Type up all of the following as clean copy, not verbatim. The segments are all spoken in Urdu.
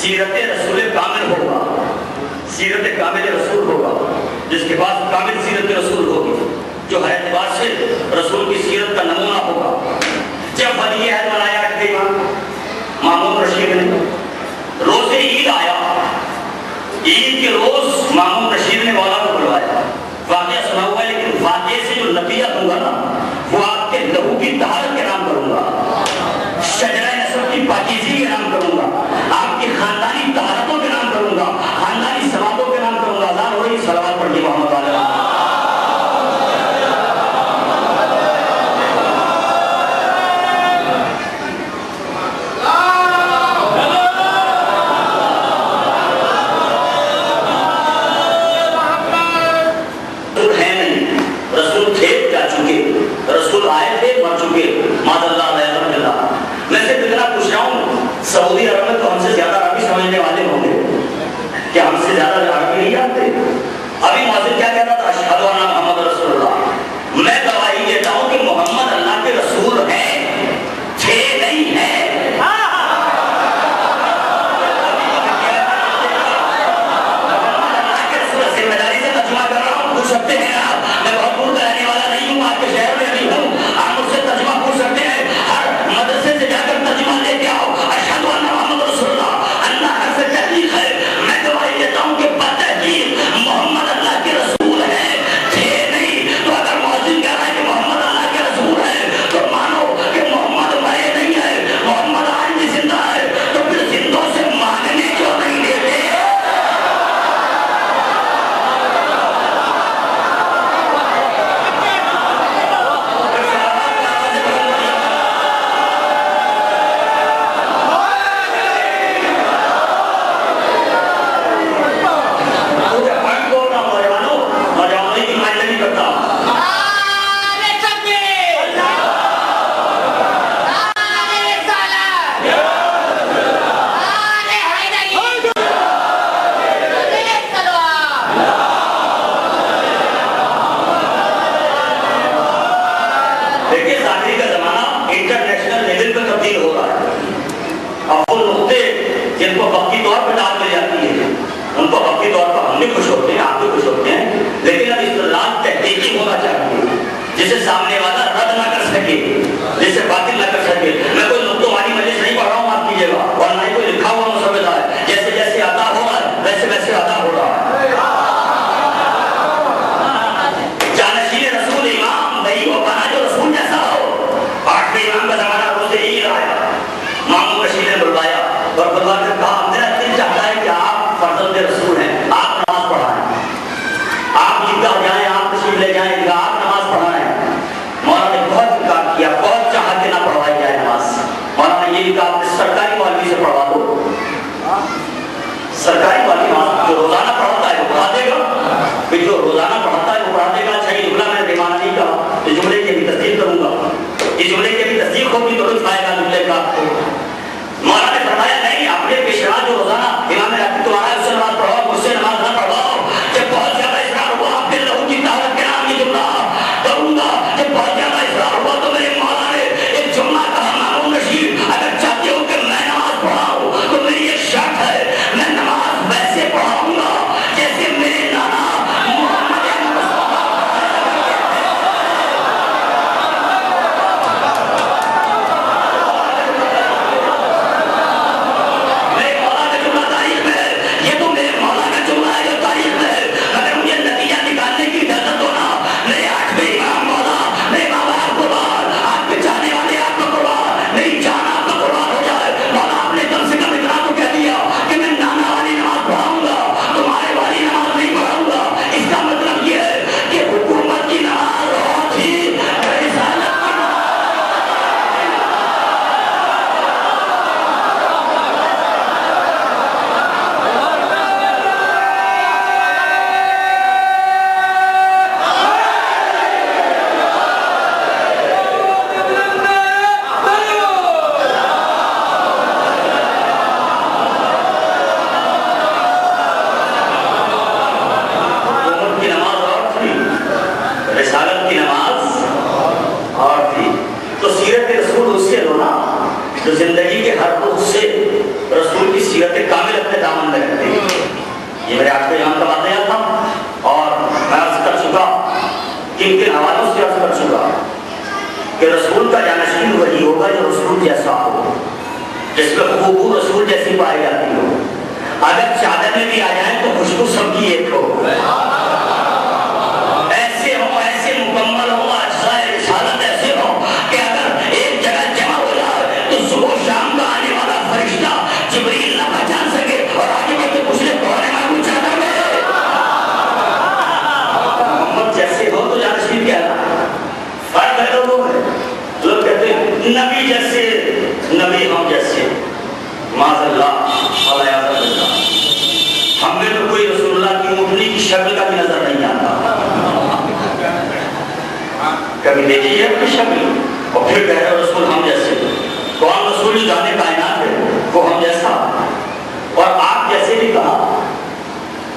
سیرت رسول کامل ہوگا، سیرت کامل رسول ہوگا، جس کے پاس کامل سیرت رسول ہوگی، جو ہے اعتبار سے رسول کی سیرت کا نمونہ ہوگا۔ جب ولی عہد منایا کہ مامون رشید نے روز عید آیا، عید کے روز مامون رشید نے مولا کو بلوایا، واقعہ سنا ہوا ہے، لیکن واقعے سے جو نتیجہ دوں گا نا وہ آپ کے لہو کی طہارت کے نام کروں گا، شجرہ نسب کی پاکیزگی کے نام کروں گا، آپ کی خاندانی طہارتوں کے نام کروں گا، خاندانی ثوابوں کے نام کروں گا۔ اذان ہو رہی، صلوات پڑھیے محمد علیہ وسلم۔ سعودی عرب میں تو ہم سے زیادہ عربی سمجھنے والے ہوں گے، کیا ہم سے زیادہ عربی نہیں جانتے؟ ابھی مؤذن کیا کہتا تھا؟ اشہد ان محمد رسول اللہ، میں گواہی دیتا ہوں کہ محمد اللہ کے رسول ہیں، تھے نہیں ہیں۔ اللہ کے رسول ذمہ داری سے ترجمہ کر رہا ہوں، پوچھ سکتے ہیں آپ، میں بہت دور کا رہنے والا نہیں ہوں، آپ کے شہر میں نہیں ہوں، آپ مجھ سے ترجمہ پوچھ سکتے ہیں، ہر مدرسے سے جا کر ترجمہ لے کے آؤ۔ جن کو وقتی طور پر ڈال مل جاتی ہے ان کو وقتی طور پر ہم بھی خوش ہوتے ہیں، آپ بھی خوش ہوتے ہیں، لیکن اب استدلال تحقیقی ہونا چاہیے جسے سامنے والا رد نہ کر سکے، جسے باطل نہ کر سکے۔ میں کوئی نقطوں والی مجلس نہیں پڑھ رہا ہوں، معاف کیجیے گا، اور نہ ہی کوئی لکھا ہوا مسودہ ہے، جیسے جیسے عطا ہو رہا ہے ویسے ویسے عطا ہو رہا ہے۔ جانشین رسول امام وہی ہو بنا جو رسول جیسا ہو۔ آٹھویں امام کا زمانہ روز عید آیا، مامون رشید نے بلوایا اور بلوا کر کہا میرا دل چاہتا ہے کہ آپ فرزند رسول ہیں، آپ نماز پڑھائیں، آپ عیدگاہ جائیں، آپ تشریف لے جائیں عیدگاہ، آپ نماز پڑھائیں۔ مولانا نے بہت انکار کیا، بہت چاہا کہ نہ پڑھوائی جائے نماز۔ مولانا نے یہ بھی کہا کہ سرکاری مولوی سے پڑھوا سیرت کامل اپنے دامن میں رکھتے ہیں. یہ میرے آپ کو یہاں کا واقعہ تھا اور میں عرض کر چکا کن حوالوں سے عرض کر چکا کہ رسول کا جانشین وہی ہوگا جو رسول جیسا ہو, جس میں خوشبو رسول جیسی پائی جاتی ہو. اگر چادر میں بھی آ جائیں تو خوشبو سب کی ایک ہو, ایسے ہو, ایسے مکمل ہو, اجزائے رسالت ایسے ہو کہ اگر ایک جگہ جمع ہو جائے تو صبح شام کا آنے والا فرشتہ جبریل نہ پہچان سکے اور آگے بڑھ کے پوچھے کون ہے محمود چادر میں. محمد جیسے ہو تو جانشین کیا فرق ہے لوگوں میں. لوگ کہتے ہیں نبی جیسے, نبی ہم جیسے, معاذ اللہ علیہ وسلم. ہمیں تو کوئی رسول اللہ کی اٹھنی کی شکل کا بھی نظر نہیں آتا. کبھی دیکھیے اپنی شکل اور پھر کہہ رہے رسول ہم جیسے. کون رسول جو جانے کائنات ہے وہ ہم جیسا, اور آپ جیسے بھی کہا,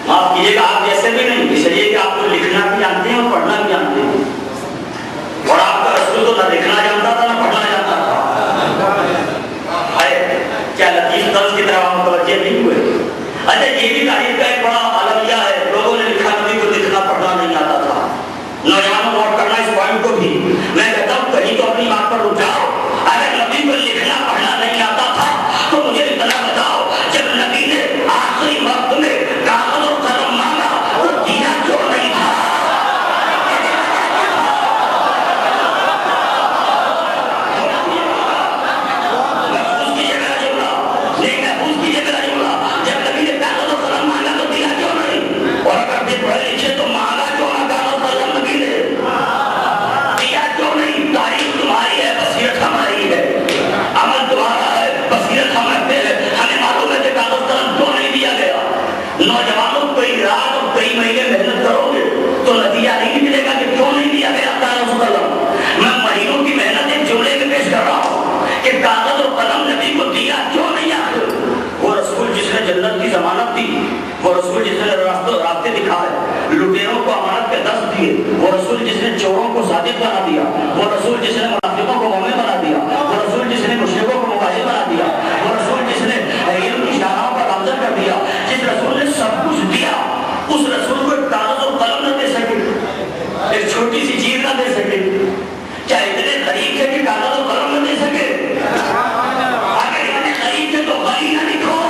معاف کیجیے گا آپ جیسے بھی نہیں, اس لیے کہ آپ کو لکھنا بھی جانتے ہیں اور پڑھنا بھی جانتے ہیں, اور آپ کا رسول تو نہ لکھنا جانتا تھا نہ پڑھنا جانتا تھا. کیا لطیف طرز کی طرح متوجہ نہیں ہوئے. اچھا یہ بھی تاریخ کا ایک بڑا عالمیہ ہے, لوگوں نے لکھا نبی کو لکھنا پڑھنا نہیں آتا تھا. نوجوانوں نوٹ کرنا اس پوائنٹ کو بھی. میں کہتا ہوں کہیں تو اپنی بات پر رک جاؤ. اگر نبی کو لکھنا پڑھنا نہیں آتا تھا تو مجھے اتنا بتاؤ جب نبی نے آخری وقت میں کاغذ اور قلم مانگا تو دیا کیوں نہیں تھا؟ نوجوانوں کئی رات اور کئی مہینے محنت کرو گے تو نتیجہ نہیں ملے گا کہ کیوں نہیں دیا گیا کاغذ و قلم. میں مہینوں کی محنت ایک جملے میں پیش کر رہا ہوں کہ کاغذ اور قلم نبی کو دیا کیوں نہیں آخر. وہ رسول جس نے جنت کی ضمانت دی, وہ رسول جس نے راستے دکھائے, لٹیروں کو امانت کے دست دیے, وہ رسول جس نے چوروں کو صادق بنا دیا, وہ رسول جس نے منافقوں کو مومن بنا دیا, وہ رسول جس نے مشرکوں کو مباحث بنا دیا, وہ رسول جس نے علم کی شاہراہوں کا نامزد کر دیا, جس رسول نے سب کچھ دیا, اس رسول کو ایک کاغذ اور قلم نہ دے سکے, ایک چھوٹی سی چیز نہ دے سکے. کیا اتنے غریب تھے کہ کاغذ اور قلم نہ دے سکے؟ اگر اتنے غریب تھے تو غریب نہ لکھو.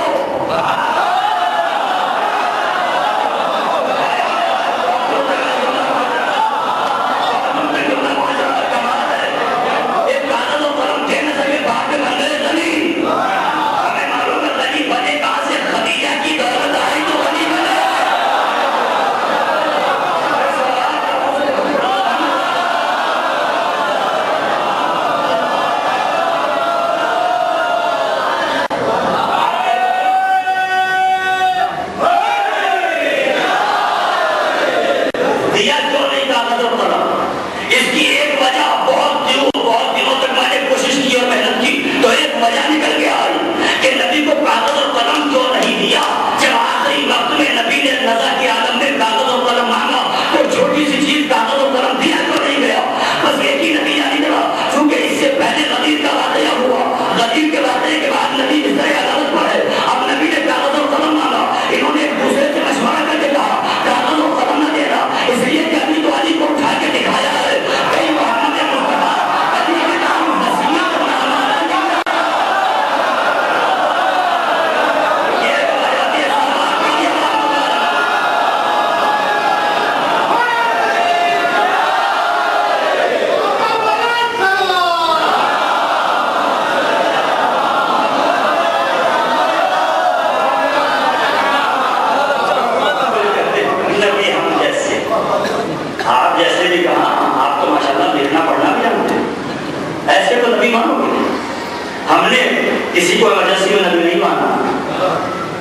کسی کو ایمرجنسی میں نبی نہیں مانا.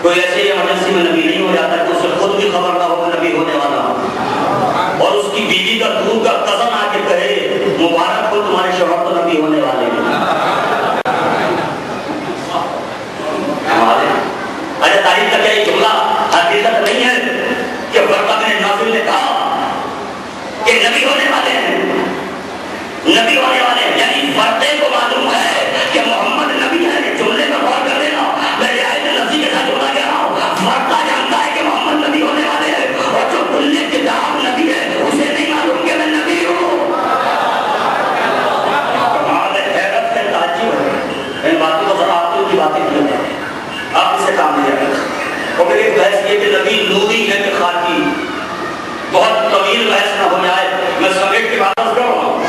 کوئی ایسی ایمرجنسی میں نبی نہیں ہو جاتا کہ اسے خود بھی خبر نہ ہو کہ نبی ہونے والا, اور اس کی بیوی کا دور کا کزن آ کے کہے مبارک ہو تمہارے شوہر تو نبی ہونے والے ہیں. اچھا تاریخ کا کیا یہ جملہ حقیقت نہیں ہے کہ ورقہ بن نوفل نے کہا کہ نبی ہونے والے ہیں, نبی ہونے والے ہیں, یعنی ورقے کو معلوم ہے کہ محمد نبی ہے. جملے پر غور کر لینا, میرے آیت لفظی کے ساتھ اور پھر ایک بحث یہ کہ نبی نوری ہے کہ خاکی. بہت طویل بحث نہ ہو جائے, میں سمیٹ کے بات کر رہا ہوں.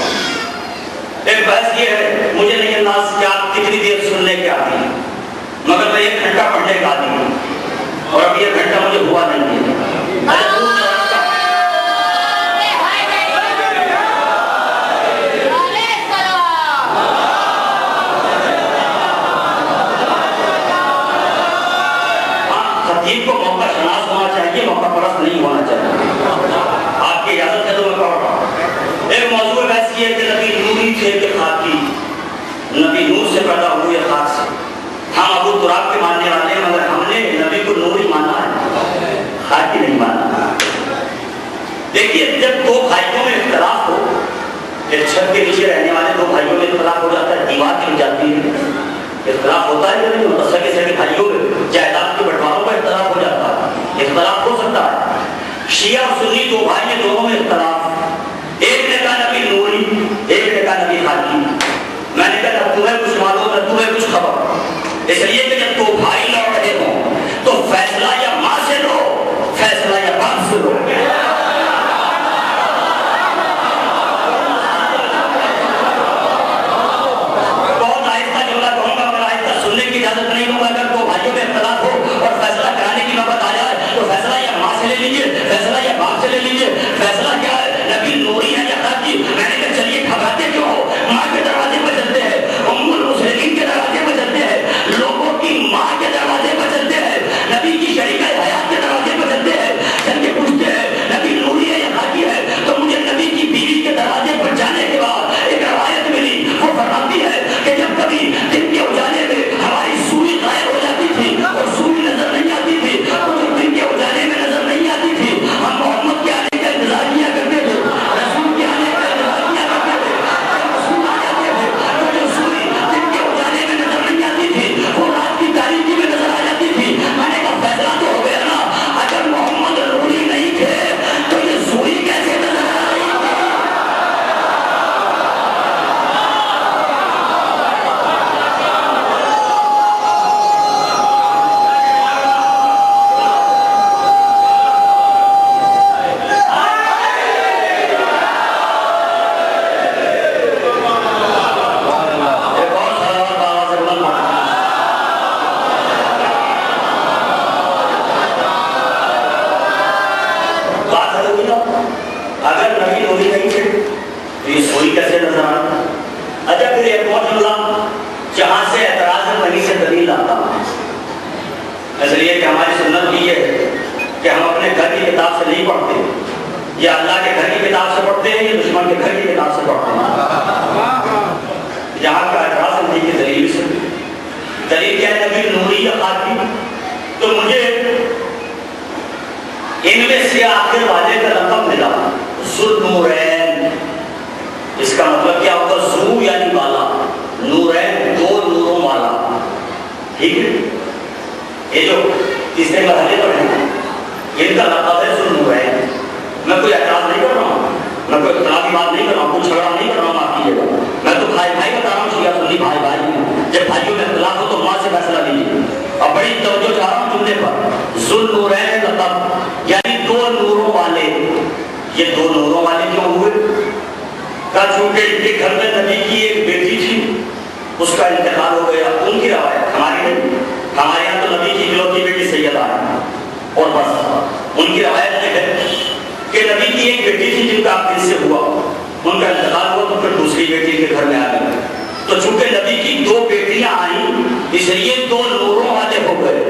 ایک بحث یہ ہے, مجھے نہیں انداز کہ آپ کتنی دیر سننے کے آتی ہیں, مگر میں 1 گھنٹہ پڑھنے کا آدمی ہوں, اور اب 1 گھنٹہ مجھے ہوا نہیں ہے. خطیب کو موقع شناس ہونا چاہیے, موقع پرست نہیں ہونا چاہیے. آپ کی اجازت ہے تو میں پڑھ رہا ہوں. ایک موضوع بحث یہ ہے کہ نبی نوری تھے کہ خاکی, نبی نور سے پیدا ہوئے خاک سے. ہم ابو تراب کے ماننے والے ہیں, مگر ہم نے نبی کو نوری مانا ہے, خاکی نہیں مانا. دیکھیے, جب 2 بھائیوں میں اختلاف ہو, ایک چھت کے نیچے رہنے والے 2 بھائیوں میں اختلاف ہو جاتا ہے, دیوار گر جاتی ہے. اختلاف ہوتا ہے کہ نہیں ہوتا, سگے سگے بھائیوں میں جائیداد کے بٹواروں پر اختلاف ہو جاتا ہے, اختلاف ہو سکتا ہے. شیعہ اور سنی 2 بھائی ہیں, دونوں میں اختلاف. ایک نے کہا نبی نوری, ایک نے کہا نبی خاکی. میں نے کہا نہ تمہیں کچھ معلوم نہ تمہیں کچھ خبر, اس لیے کہ جب 2 بھائی لڑ رہے ہوں تو فیصلہ یا ماں سے لو, فیصلہ یا باپ سے لو. بہت آہستہ جملہ کہوں گا, مگر آہستہ سننے کی اجازت نہیں دوں گا. اگر 2 بھائیوں میں اختلاف ہو اور فیصلہ کرانے کی نوبت آ جائے تو فیصلہ یا ماں سے لے لیجیے, فیصلہ یا باپ سے لے لیجیے. فیصلہ کیا ہے, نبی نوری ہے یا خاکی؟ میں نے کہا چلیے گھبراتے کیوں ہو, ماں کے دروازے پر چلتے ہیں, ام المسلمین کے دروازے پر چلتے ہیں, لوگوں کی ماں کے دروازے پر چلتے ہیں, نبی کی شریکہ حیات کے دروازے پر چلتے ہیں. چل کے پوچھتے ہیں نبی نوری ہے یا خاکی ہے, تو مجھے نبی کی بیوی کے دروازے پر جانے کے بعد ایک روایت ملی, وہ فرماتی ہے کہ جب کبھی دن کے اجالے میں ہماری سوئی غائب ہو جاتی تھی اور سوئی نظر نہیں آتی تھی, تو جب دن کے اجالے میں نظر نہیں آتی تھی, ہم محمد کے آنے کا انتظار کیا کرتے تھے, رسول کے آنے کا انتظار کیا کرتے تھے. رسول آ جاتے تھے تو جو سوئی دن کے اجالے میں نظر نہیں آتی تھی وہ رات کی تاریکی میں نظر آ جاتی تھی. میں نے کہا فیصلہ تو ہو گیا نا, اگر محمد نوری نہیں تھے تو یہ سوئی کیسے نظر آ رہی تھی؟ اگر نبی نوری نہیں تھے تو یہ سوئی کیسے نظر آتا؟ اچھا, پھر ایک اور جملہ جہاں سے اعتراض ہے وہیں سے دلیل آتا ہے. اس لیے کہ ہماری سنت بھی یہ ہے کہ ہم اپنے گھر کی کتاب سے نہیں پڑھتے, یا اللہ کے گھر کی کتاب سے پڑھتے ہیں, یا دشمن کے گھر کی کتاب سے پڑھتے ہیں. جہاں کا اعتراض ہے وہیں کی دلیل سے. دلیل کیا ہے, نبی نوری یا خاکی؟ تو مجھے ان میں سے آخر والے کا لقب ملا ذوالنورین. اس کا مطلب کیا ہوگا؟ ذو یعنی والا, نورین 2 نوروں والا. ٹھیک ہے, یہ جو تیسرے مرحلے پر ہیں ان کا لقب ہے ذوالنورین. میں کوئی اعتراض نہیں کر رہا ہوں, میں کوئی اختلافی بات نہیں کر رہا ہوں, کوئی جھگڑا نہیں کر رہا ہوں, آپ کیجیے گا. میں تو بھائی بھائی بتا رہا ہوں, شیعہ سنی بھائی بھائی ہیں. جب بھائیوں میں اختلاف ہو تو ماں سے فیصلہ لیجیے. اور بڑی توجہ چاہ رہا ہوں جملے پر, ذوالنورین لقب یعنی 2 نوروں والے. یہ 2 نوروں والے کیوں ہوئے؟ کہا چونکہ ان کے گھر میں نبی کی ایک بیٹی تھی, اس کا انتقال ہو گیا. ان کی روایت, ہماری نہیں. ہمارے یہاں تو نبی کی اکلوتی بیٹی سیدہ ہے, اور بس. ان کی روایت یہ ہے کہ نبی کی ایک بیٹی تھی جن کا آپ سے ہوا, ان کا انتقال ہوا تو پھر دوسری بیٹی کے گھر میں آ گئی. تو چونکہ نبی کی 2 بیٹیاں آئیں, اس لیے 2 نوروں والے ہو گئے.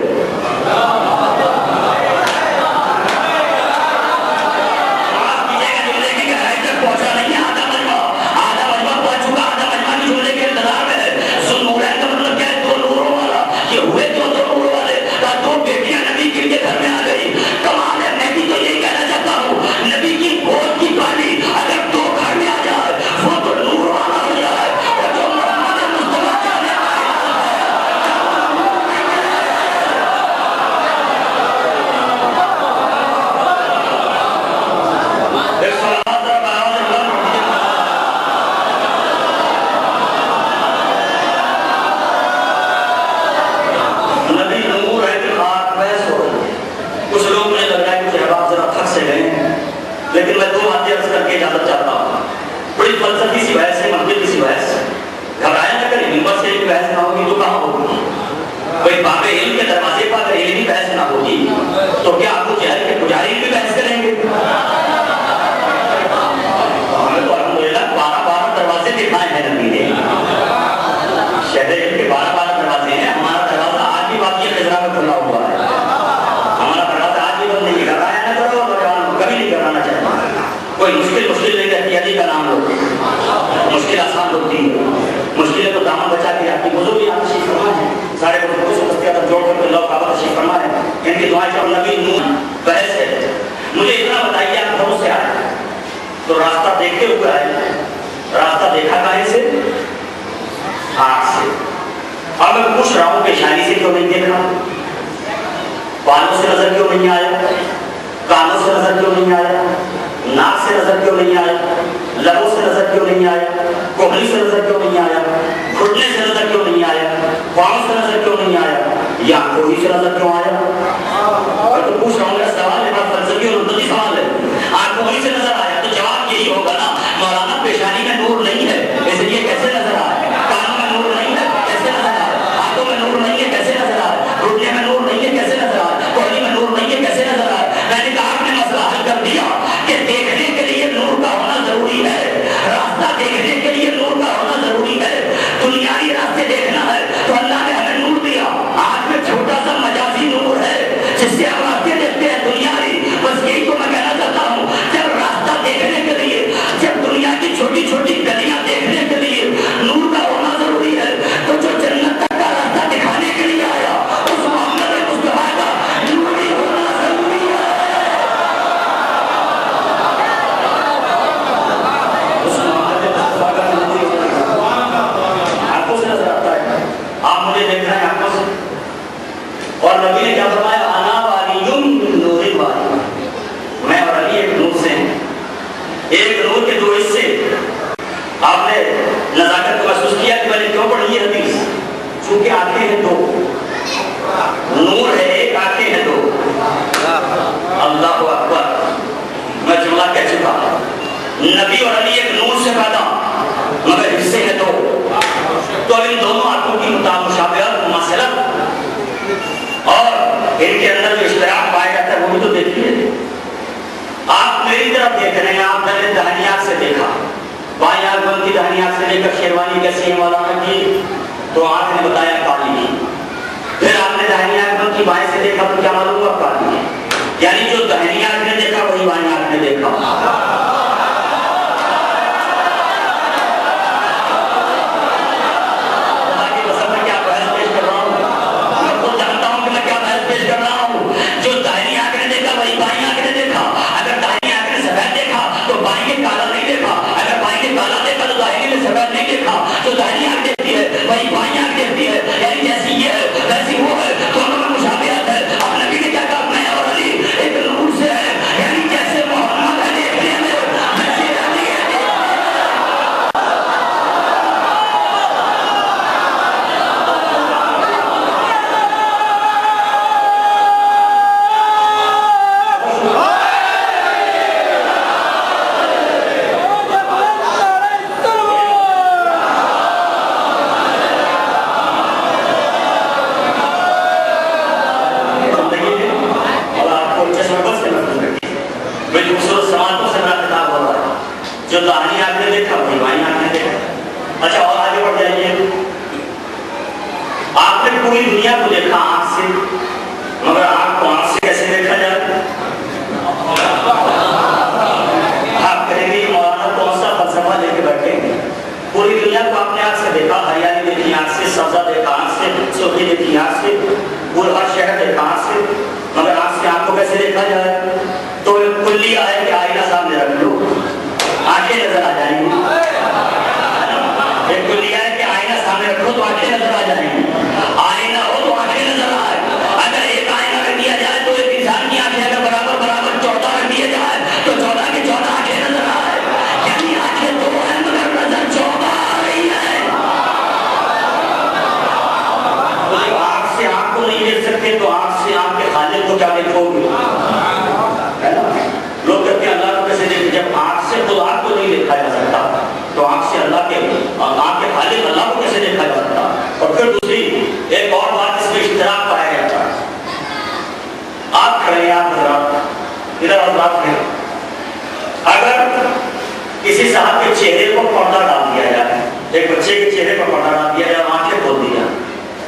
لیکن میں 2 باتیں عرض کر کے اجازت چاہتا ہوں. بڑی فلسفی سی بحث ہے, منطقی سی بحث. گھبرایا نہ کریں, ممبر سے ایک بحث نہ ہوگی تو کہاں ہوگی؟ کوئی باب علم کے دروازے پر اگر علمی بحث نہ ہوگی تو کیا آپ کو جہل کے پجاری بھی بحث کریں گے؟ ہمیں تو الحمدللہ 12 دروازے دکھائے ہیں نبی نے. شہر علم کے 12 دروازے ہیں. ہمارا دروازہ آج بھی واقعی خزرہ میں کھلا ہوا ہے. ہمارا دروازہ آج بھی بند نہیں. گھبرایا نہ کرو, اور کبھی نہیں گھبرانا چاہیے. کوئی مشکل نہیں رہتی. علی کا نام لو, مشکل آسان ہوتی ہے. مشکلیں تو دامن بچا کے آپ کی بزرگ یہاں تشریف فرما ہے. سارے بزرگوں سے دستیاب جوڑ کر کے اللہ کعبہ تشریف فرما ہے. ان کی دعائیں اور نبی نور بحث ہے. مجھے اتنا بتائیے, آپ گھروں سے آئے تو راستہ دیکھتے ہوئے آئے. راستہ دیکھا کہیں سے؟ آنکھ سے. اب میں پوچھ رہا ہوں پیشانی سے کیوں نہیں دیکھا؟ بالوں سے نظر کیوں نہیں آیا؟ کانوں سے نظر کیوں نہیں آیا؟ ناک سے نظر کیوں نہیں آیا؟ لبوں سے نظر کیوں نہیں آیا؟ کوہنی سے نظر کیوں نہیں آیا؟ گھٹنے سے نظر کیوں نہیں آیا؟ پاؤں سے نظر کیوں نہیں آیا؟ یا کوہنی سے نظر کیوں آیا؟ اور تو پوچھ رہا ہوں, میرا سوال ہے بڑا فلسفی اور منطقی سوال ہے. آپ کوہنی سے نظر آیا تو جواب یہی ہوگا نا, مولانا پیشانی میں نور نہیں ہے اس لیے کیسے نظر آئے؟ کانوں میں نور نہیں ہے کیسے نظر آئے؟ ہاتھوں میں نور نہیں ہے کیسے نظر آئے؟ گھٹنے میں نور نہیں ہے کیسے نظر آئے؟ کوہنی میں نور نہیں ہے کیسے نظر آئے؟ میں نے کہا آپ نے مسئلہ حل کر دیا کہ دیکھنے کے لیے نور کا ہونا ضروری ہے. راستہ دیکھنے کے لیے نور کا ہونا ضروری ہے. دنیاوی راستے دیکھنا ہے تو اللہ نے ہمیں نور دیا. آج میں چھوٹا سا مجازی نور ہے جس سے ہم راستے دیکھتے ہیں دنیاوی. بس یہی تو میں کہنا چاہتا ہوں, جب راستہ دیکھنے کے لیے, جب دنیا کی چھوٹی چھوٹی گلیاں دیکھنے کے لیے نور کا ہونا ضروری ہے, تو جو جنت تک کا راستہ دکھانے کے لیے آیا اس محمد مصطفیٰ کا نور ہی ہونا ضروری ہے. اس محمد مصطفیٰ کا نور ہی ہونا آنکھوں سے نظر آتا ہے. آپ مجھے دیکھ رہے ہیں آنکھوں سے, اور نبی نے کیا فرمایا؟ انا والیٌ من نور والی, میں اور علی ایک نور سے ہیں. ایک نور کے 2 حصے. آپ نے نزاکت کو محسوس کیا کہ میں نے کیوں پڑھی یہ حدیث؟ چونکہ آنکھیں ہیں 2, نور ہے ایک, آنکھیں ہیں 2. اللہ اکبر. میں جملہ کہہ چکا, نبی اور علی ایک نور سے پیدا مگر حصے ہیں 2. تو ان دونوں آنکھوں کی مشابہت, مماثلت اور ان کے اندر جو اشتراک پایا جاتا ہے وہ بھی تو دیکھیے. آپ میری طرف دیکھ رہے ہیں, آپ نے داہنی آنکھ سے دیکھا, بائیں آنکھ بند کی داہنی آنکھ سے دیکھ کر شیروانی کیسی ہے مولانا کی, تو آنکھ نے بتایا کالی. پھر آپ نے داہنی آنکھ بند کی بائیں سے دیکھا تو کیا معلوم ہوا؟ کالی. یعنی جو داہنی آنکھ نے دیکھا وہی بائیں آنکھ نے دیکھا. تو داہنی آنکھ دیکھتی ہے وہی بائیں آنکھ دیکھتی ہے. یعنی جیسی یہ ہے ویسی وہ ہے, دونوں میں مشابہت ہے. اب نبی نے کیا کہا؟ میں اور علی ایک نور سے ہے. یعنی جیسے محمد ہے دیکھنے میں ویسے علی ہے دیکھنے جو داہنی آنکھ نے دیکھا وہی بائیں آنکھ نے دیکھا. اچھا اور آگے بڑھ جائیے. آپ نے پوری دنیا کو دیکھا آنکھ سے, مگر آنکھ کو آنکھ سے کیسے دیکھا جائے؟ آپ کہیں گے مولانا کون سا فلسفہ لے کے بیٹھے ہیں؟ پوری دنیا کو آپ نے آنکھ سے دیکھا, ہریالی دیکھی آنکھ سے, سبزہ دیکھا آنکھ سے, سرخی دیکھی آنکھ سے, پورا ہر شہر دیکھا آنکھ سے, مگر آنکھ سے آنکھ کو کیسے دیکھا جائے؟ تو کلی آئے کہ آئینہ سامنے رکھ لو, آنکھیں نظر آ جائیں گی. ایک کلیہ ہے کہ آئینہ سامنے رکھو تو آنکھیں نظر آ جائیں گی. آئینہ ہو تو آنکھیں نظر آئے. اگر ایک آئینہ رکھ دیا جائے تو ایک انسان کی آنکھیں اگر برابر 14 رکھ دیا جائے تو 14 کی 14 آنکھیں نظر آئے. یعنی آنکھیں 2 ہیں مگر نظر 14 آ رہی ہے. آنکھ سے آنکھ کو نہیں دیکھ سکتے تو آنکھ سے آنکھ کے خالق کو کیا دیکھو گے؟ لوگ کہتے ہیں اللہ کو کیسے اور آپ کے خالق اللہ کو کیسے دیکھا جا سکتا؟ اور پھر دوسری ایک اور بات اس میں اشتراک پایا جاتا ہے. آپ کھڑے ہیں، آپ حضرات ادھر حضرات کھڑے، اگر کسی صاحب کے چہرے پر پردہ ڈال دیا جائے، ایک بچے کے چہرے پر پردہ ڈال دیا جائے، آنکھیں کھول دی جائیں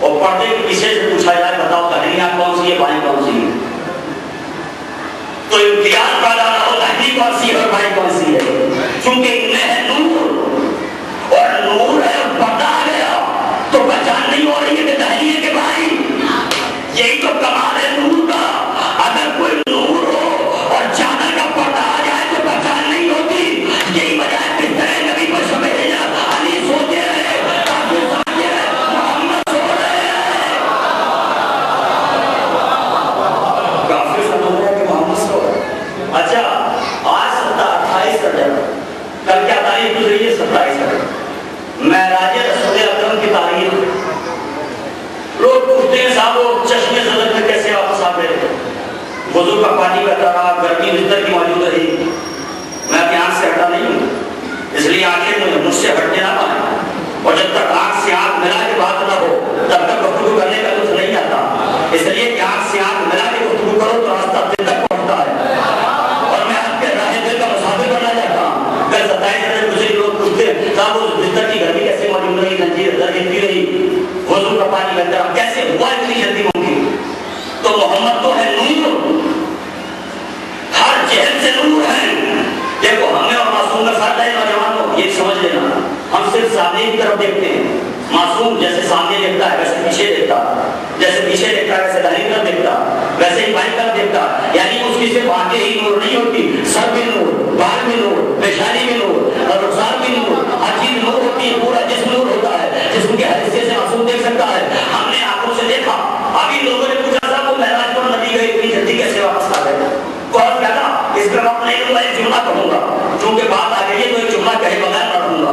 اور پردے کے پیچھے سے پوچھا جائے بتاؤ داہنی کون سی ہے بائیں کون سی ہے، تو امتیاز پیدا نہ ہو داہنی کون سی ہے اور بائیں کون سی ہے، چونکہ ان میں ہے نور اور نور ہے اور پردہ آ گیا تو پہچان نہیں ہو رہی ہے کہ داہنی ہے کہ بائیں. یہی تو کمال ہے نور کا. اگر کوئی نور ہو اور چادر کا پردہ آ جائے تو پہچان نہیں ہوتی. یہی وجہ ہے کہ تیرے نبی کو سمجھ علی سوچے رہے، کافر سمجھے رہے، محمد سو رہے ہیں، کافر سمجھ رہے کہ محمد سو رہے. اچھا آج 28 رجب، کل کیا تاریخ گزری ہے؟ 27 رجب، معراج رسول اکرم کی تاریخ. لوگ پوچھتے ہیں صاحب وہ چشمے صدق میں کیسے واپس آ گئے؟ وضو کا پانی بہتا رہا، گرمی بستر کی موجود رہی، میں اپنی آنکھ سے ہٹا نہیں ہوں، اس لیے آنکھیں مجھ سے ہٹنے نہ پائیں، اور جب تک آنکھ سے آنکھ ملا کے بات نہ ہو تب تک گفتگو کرنے کا لطف نہیں آتا. اس لیے کہ آنکھ سے آنکھ ملا کے گفتگو کرو تو راستہ دل تک پہنچتا ہے، اور میں آپ کے راہ دل کا مسافر بننا چاہتا ہوں. کل 27 رجب گزری، لوگ پوچھتے ہیں صاحب وہ بستر کی گرمی کیسے موجود رہی، زنجیر درگتی رہی، وضو کا پانی بہتا رہا، کیسے ہوا اتنی جلدی ممکن؟ تو محمد تو ہے نور، ہر جہت سے نور ہے. دیکھو ہمیں اور معصوم کا فرق ہے نوجوانوں، یہ سمجھ لینا. ہم صرف سامنے کی طرف دیکھتے ہیں، معصوم جیسے سامنے دیکھتا ہے ویسے پیچھے دیکھتا، جیسے پیچھے دیکھتا ہے ویسے دائیں طرف دیکھتا، ویسے ہی بائیں طرف دیکھتا. یعنی اس کی صرف آنکھیں ہی نور نہیں ہوتی، سر بھی نور، بال بھی نور، پیشانی بھی نور، اور رخسار بھی نور، ہر چیز نور ہوتی ہے، پورا جسم نور ہوتا ہے، جسم کے ہر حصے سے معصوم دیکھ سکتا ہے. ہم نے آنکھوں سے دیکھا. ابھی لوگوں نے پوچھا تھا وہ معراج پر نبی گئے اتنی جلدی کیسے واپس آ گئے؟ بہت زیادہ اس میں وقت نہیں لوں گا، ایک جملہ کہوں گا، چونکہ بات آ گئی ہے تو ایک جملہ کہے بغیر نہ رہوں گا.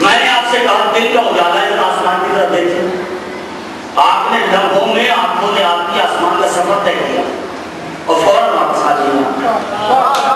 میں نے آپ سے کہا دل کا اجالا ہے، آسمان کی طرف دیکھیں. آپ نے لمحوں میں آنکھوں نے آپ کی آسمان کا سفر طے کیا اور فوراً واپس آ جائیں.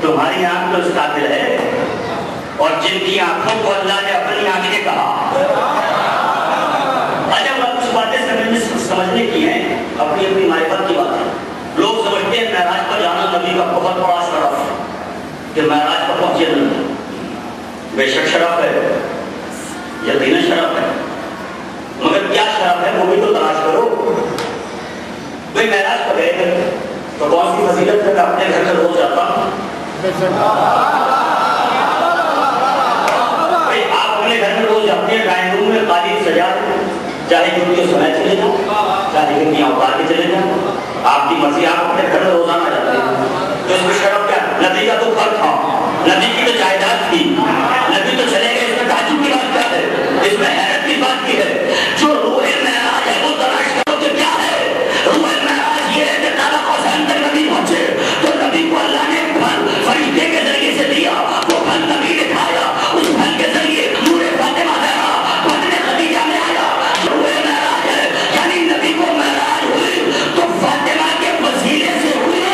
تمہاری آنکھ تو اس قابل ہے، اور جن کی آنکھوں کو اللہ نے اپنی آنکھیں کہا. اجب کچھ باتیں سمجھنے کی ہیں، اپنی اپنی معرفت کی باتیں. لوگ سمجھتے ہیں معراج پر جانا نبی کا بہت بڑا شرف ہے کہ معراج پر پہنچے نہیں. بے شک شرف ہے، یقیناً شرف ہے، مگر کیا شرف ہے وہ بھی تو تلاش کرو. بھائی معراج پر گئے تو کون سی فضیلت ہے کہ اپنے گھر میں روز جاتا ہوں. آپ اپنے گھر میں روز اپنے ڈرائنگ روم میں قالین سجا دیں، چاہے جوتیوں سمے چلے جاؤ، چاہے جوتیاں اتار کے چلے جاؤ، آپ کی مرضی. آپ اپنے گھر میں روزانہ جاتے ہیں تو اس میں شرف کیا؟ نبی کا تو گھر تھا، نبی کی تو جائیداد تھی، نبی تو چلے گئے. اس میں تعجب کی بات کیا ہے؟ اس میں حیرت کی بات کی ہے. جو روح معراج ہے وہ تلاش کرو کہ کیا ہے. روح معراج یہ ہے کہ تعالیٰ حسین تک نبی پہنچے تو نبی کو اللہ نے فرشتے کے ذریعے سے دیا، وہ پھل نبی نے کھایا، اس پھل کے ذریعے نور فاطمہ ظہرا بدن خدیجہ میں آیا. روح معراج ہے، یعنی نبی کو معراج ہوئی تو فاطمہ کے وسیلے سے ہوئی.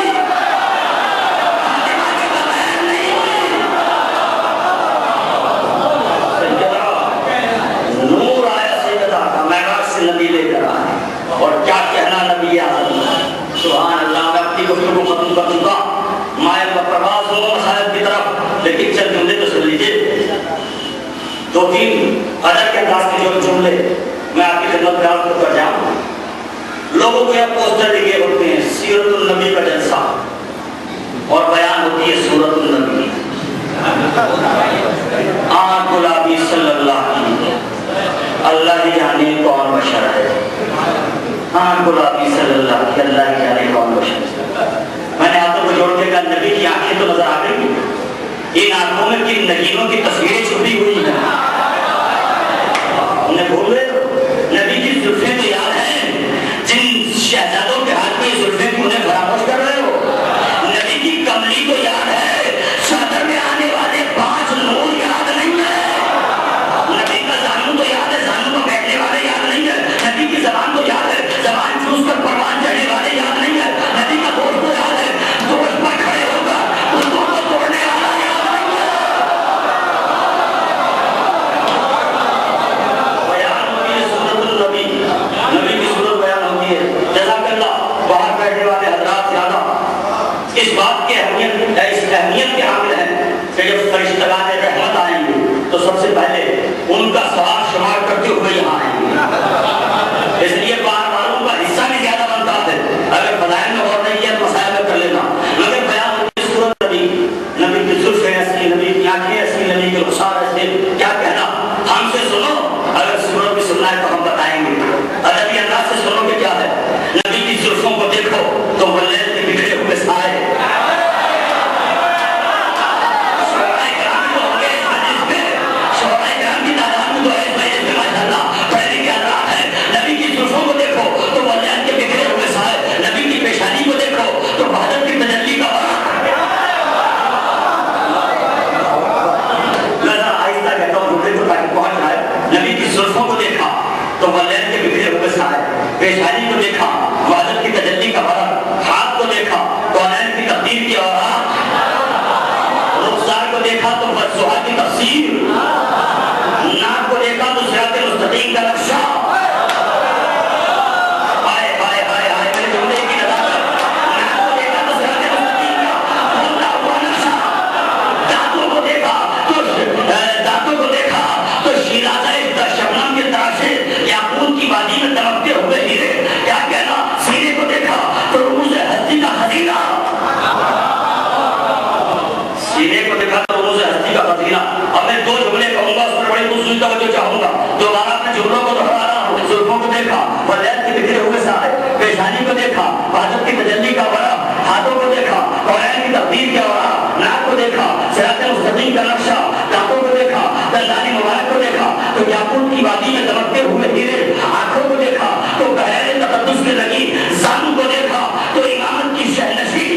سنو مسائل کی طرف، لیکن چند جملے تو سن لیجیے، 2-3 ادب کے انداز کے جو جملے میں آپ کی خدمت میں عرض کر جاؤں۔ لوگوں کے پوسٹر لگے ہوتے ہیں سیرت النبی کا جلسہ، اور بیان ہوتی ہے سورت النبی، آنکھ گلابی صلی اللہ علیہ، اللہ ہی جانے کون بشر ہے، آنکھ گلابی صلی اللہ علیہ، اللہ ہی جانے کون بشر ہے۔ میں نے ہاتھوں کو جوڑ کے کہا نبی کی آنکھیں تو نظر آ گئی، ان آنکھوں میں کن نگینوں کی تصویریں چھپی ہوئی ہیں، انہیں بھول گئے نبی کی زلفیں تو یاد ہیں، جن شہزادوں کے ہاتھ میں زلفیں کی انہیں فراموش کر رہے ہو، نبی کی کملی کو یاد ہے، صدر میں آنے والے 5 نور یاد نہیں ہے، نبی کا زانو تو یاد ہے، زانو پر بیٹھنے والے یاد نہیں ہے، نبی کی زبان تو یاد ہے، زبان چوس کر پروان چڑھنے والے یاد نہیں ہے، نبی کا دوست تو یاد ہے، دوست پر کھڑے ہوگا اس کو توڑنے والا یاد نہیں ہے۔ بیان ہوتی ہے سورت النبی، نبی کی صورت بیان ہوتی ہے، جزاک اللہ۔ باہر بیٹھنے والے حضرات زیادہ اس بات کی اہمیت کے حامل ہیں کہ جب فرشتگان رحمت آئیں گے تو سب سے پہلے ان کا ثواب شمار کرتے ہوئے یہاں آئیں گے، اس لیے باہر والوں کا حصہ بھی زیادہ بنتا ہے، اگر فضائل میں اور نہیں کیا تو مسائل میں کر لینا، مگر بیان ہوتی ہے سورت نبی، نبی کی زلفیں ایسی، نبی کی آنکھیں ایسی، نبی کے رخسار ایسے، کیا کہنا، ہم سے سنو، اگر سورت بھی سننا ہے تو ہم بتائیں گے، ادبی انداز سے سنو کہ کیا ہے، نبی کی زلفوں کو دیکھو تو واللیل کے بگڑے ہوئے سائے، پیشانی کو دیکھا وحدت کی تجلی کا فرق، ہاتھ کو دیکھا کونین کی تقدیر کی اوراق، رخسار کو دیکھا تو وضحا کی تفسیر، ناک کو دیکھا تو صراط مستقیم کا نقشہ، ہائے ہائے ہائے ہائے میرے جملے کی نظارت، ناک کو دیکھا تو صراط مستقیم کا کھولتا ہوا نقشہ، دانتوں کو دیکھا تو شیرازہ شبنم کے تراشے یاقوت کی وادی میں دمکتے ہوئے ہیرے، کیا کہنا، سینے کو دیکھا تو رموز ہستی کا خزینہ، سینے کو دیکھا تو رموز ہستی کا خزینہ۔ اب میں 2 جملے کہوں گا، اس پر بڑی خصوصی توجہ چاہوں گا، دوبارہ اپنے جملوں کو دہرا رہا ہوں۔ زلفوں کو دیکھا واللیل کے بکھرے ہوئے سائے، پیشانی کو دیکھا وحدت کی تجلی کا ورق، ہاتھوں کو دیکھا کونین کی تقدیر کا ورق، ناک کو دیکھا صراط مستقیم کا نقشہ، دانتوں کو دیکھا دندان مبارک کو دیکھا تو یاقوت کی وادی میں دمکتے ہوئے ہیرے، آنکھوں کو دیکھا تو بحر تقدس میں لگی، زانو کو دیکھا تو امامت کی شہنشی،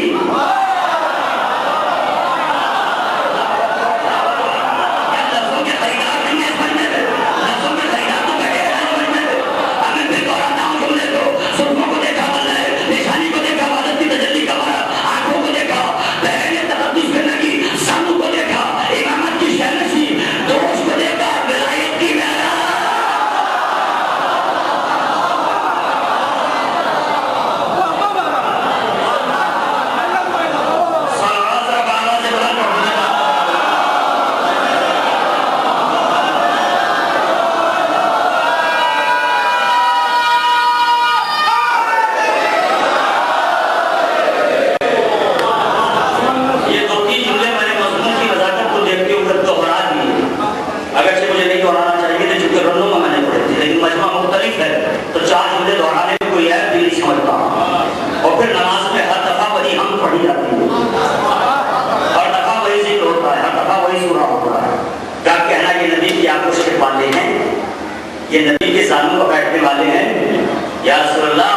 لفظوں کے خریدار نہیں ہے سمجھ میں، لفظوں کے خریدار تو کہے ہیں سمجھ میں، اب میں پھر دہراتا ہوں جملے کو، زلفوں کو دیکھا واللیل، پیشانی کو دیکھا وحدت کی تجلی کا ورق، آنکھوں کو دیکھا بحر تقدس میں لگی، زانو کو دیکھا امامت کی شہنشی، دوست کو دیکھا ولایت کی معراج۔ یہ نبی کے زانوں پر بیٹھنے والے ہیں، یا رسول اللہ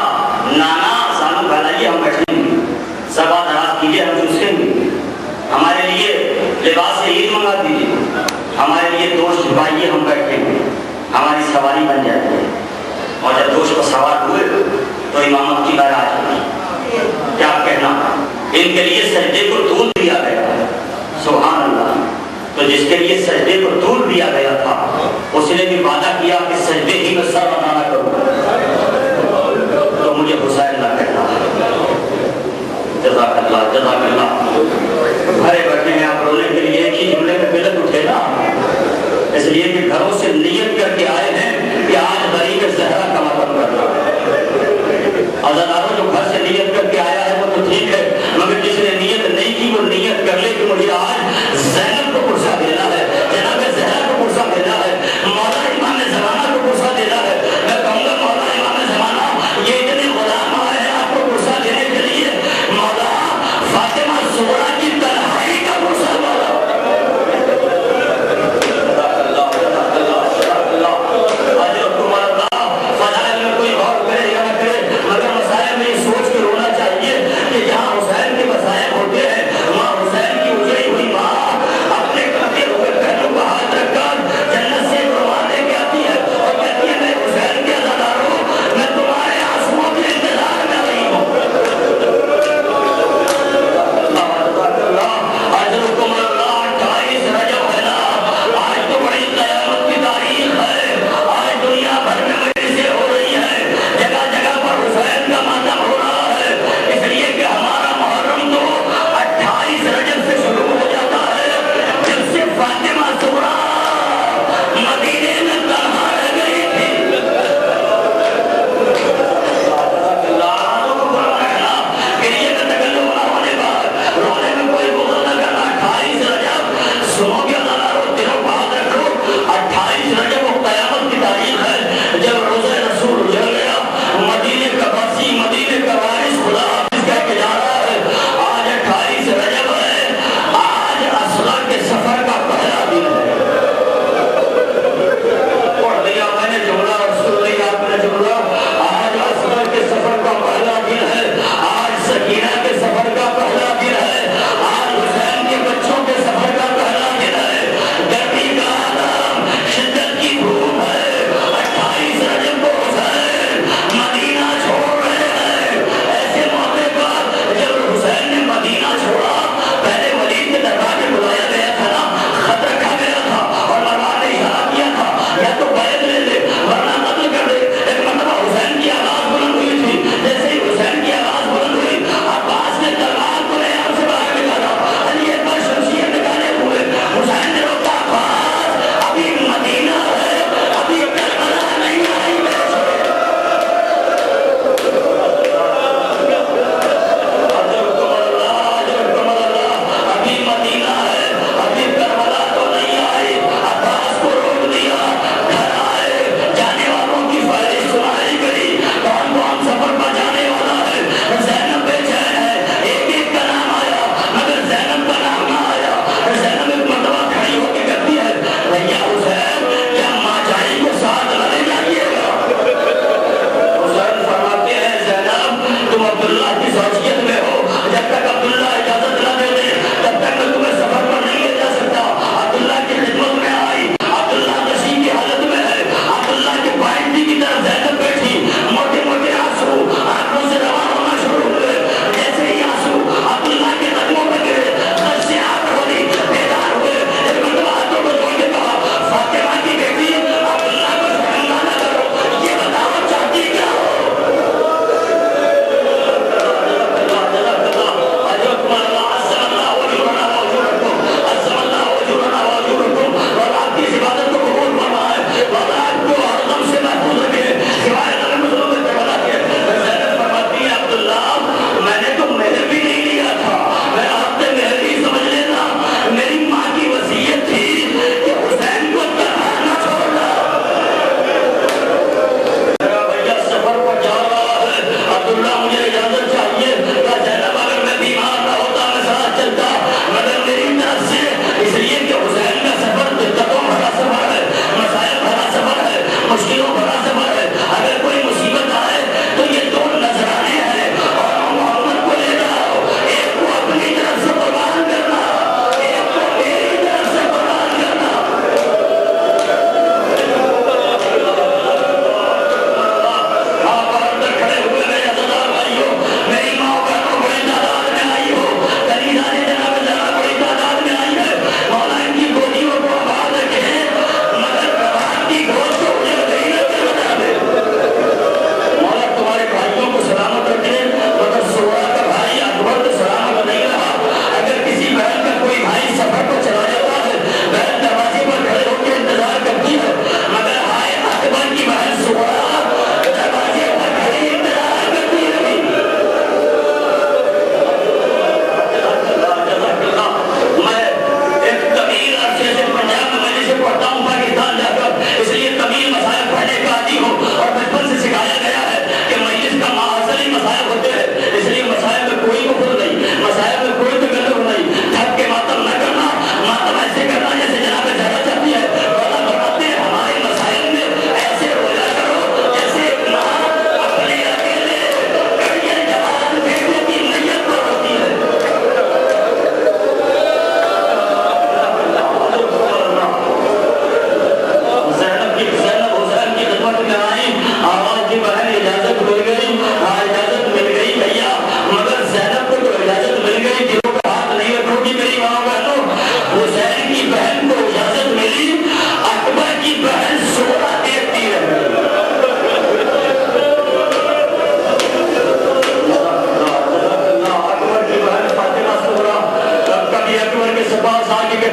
نانا زانوں پھیلائیے ہم بیٹھیں گے، سبا دراز کیجیے ہم چوسیں گے، ہمارے لیے لباس عید منگا دیجیے، ہمارے لیے دوست چھپائیے ہم بیٹھیں گے، ہماری سواری بن جاتی ہے، اور جب دوست کو سوار ہوئے تو امامت کی بار آ جاتی، کیا کہنا، ان کے لیے سجدے کو طول دیا گیا، سبحان اللہ، تو جس کے لیے سجدے کو طول دیا گیا تھا اس نے بھی وعدہ کیا کہ سجدے ہی میں سر بنانا کروں، تو مجھے حسین نہ کہنا، جزاک اللہ، جزاک اللہ، بھرے بھرے رونے کے لیے ایک ہی جملے میں بلند اٹھے نا، اس لیے کہ گھروں سے نیت کر کے آئے ہیں کہ آج غریب زہرا کا ماتم کرنا ہے۔ عزاداروں جو گھر سے نیت کر کے آیا ہے وہ تو ٹھیک ہے، مگر جس نے نیت نہیں کی وہ نیت کر لے کہ مجھے آج زینب کو قرصہ دینا ہے، جناب زہرا کو قرصہ دینا ہے، مولا امام زمانہ کو قرصہ دینا ہے۔ میں کہوں گا مولا امام زمانہ یہ اتنے غلام آئے ہیں آپ کو قرصہ دینے کے لیے، مولا فاطمہ زہرا کی تنہائی کا قرصہ مولا۔ سوچ کے رونا چاہیے کہ جہاں حسین کے مسائل ہوتے ہیں وہاں حسین کی اجڑی ہوئی ماں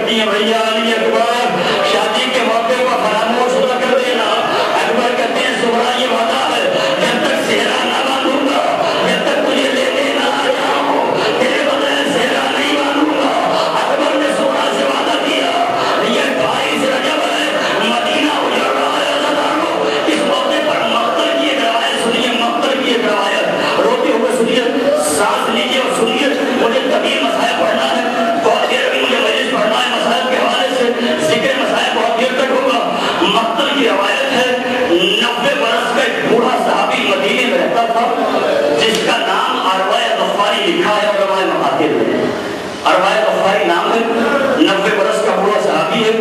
کرتی ہیں بھیا علی اکبر شادی کے موقع پر فراموش نہ کر دینا. اکبر کہتے ہیں زہرا یہ وعدہ ہے جب تک سہرا نہ باندھوں گا جب تک تجھے لینے نہ آ جاؤں تیرے بغیر سہرا نہیں باندھوں گا. اکبر نے زہرا سے وعدہ کیا. یہ 22 رجب ہے, مدینہ اجڑ رہا ہے. عزیزانو اس موقع پر مقتل کی ایک روایت سنیے, مقتل کی ایک روایت روتے ہوئے سنیے, سانس لیجیے اور سنیے. مجھے طویل مسائل پڑھنا ہے, بہت دیر ابھی مجھے مجلس پڑھنا ہے. مسائل کے حوالے سے ذکر مسائل بہت دیر تک ہوگا. مقتل کی روایت ہے 90 برس کا ایک بوڑھا صحابی مدینے میں رہتا تھا جس کا نام اربائے غفاری لکھا ہے اور علماء مکاتب ہے. اربائے غفاری نام ہے, 90 برس کا بوڑھا صحابی ہے,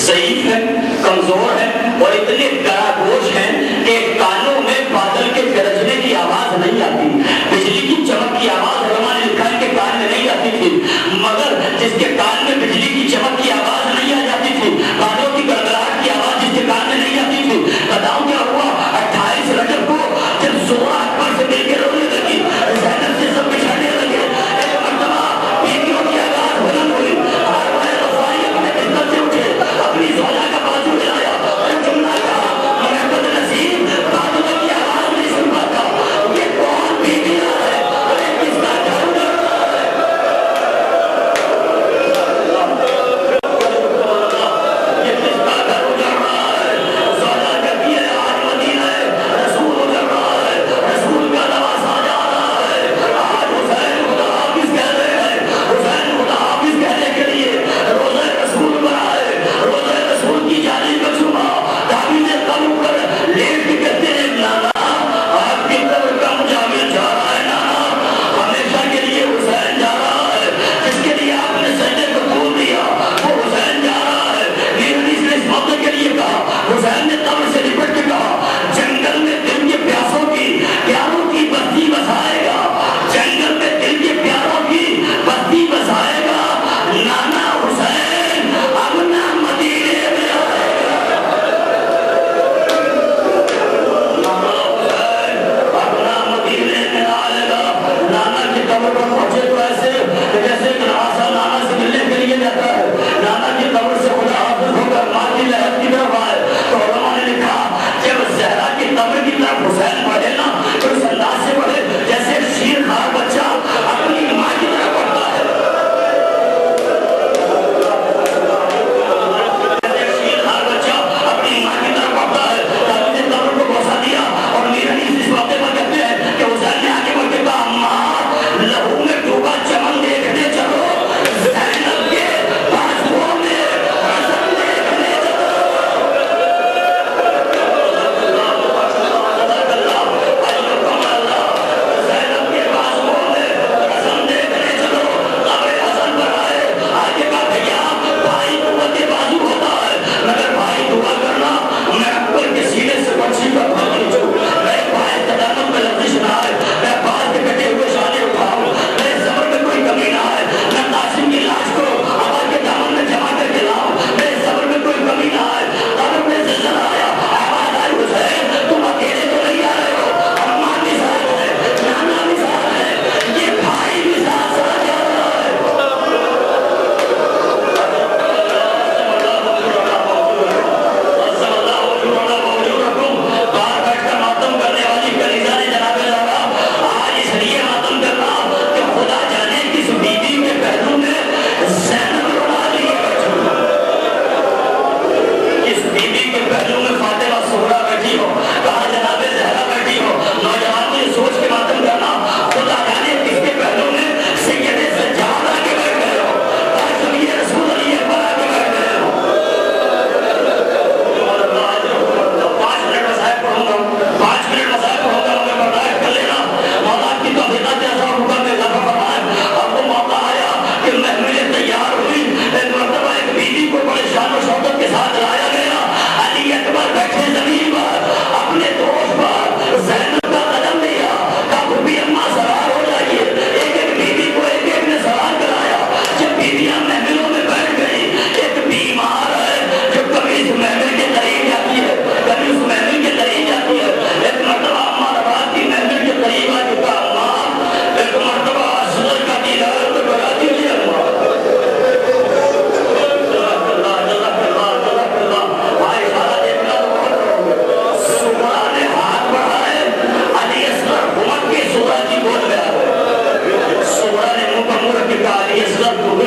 ضعیف ہے, کمزور ہے اور اتنے گراگوش ہیں کہ کانوں میں بادل کے گرجنے کی آواز نہیں آتی, بجلی کی چمک کی آواز علماء نے لکھا ہے کہ کان میں نہیں آتی تھی. مگر جس کے کان میں بجلی کی چمک کی آواز نہیں آ جاتی تھی, بادلوں کی گڑگڑاہٹ کی آواز جس کے کان میں نہیں آتی تھی, بتاؤں کیا ہوا 28 رجب کو جب زہرا اکبر سے مل کے رونے لگی, زینب سے سب بچھڑنے لگے, ایک مرتبہ بیویوں کی آواز بلند ہوئی. اربائے غفاری اپنے بستر سے اٹھے, اپنی زوجہ کا بازو ہلایا اور جملہ کہا میں بد نصیب بادلوں کی آواز نہیں سن پاتا. یہ کون بیویاں ہے اور کس کا گھر اجڑ رہا ہے.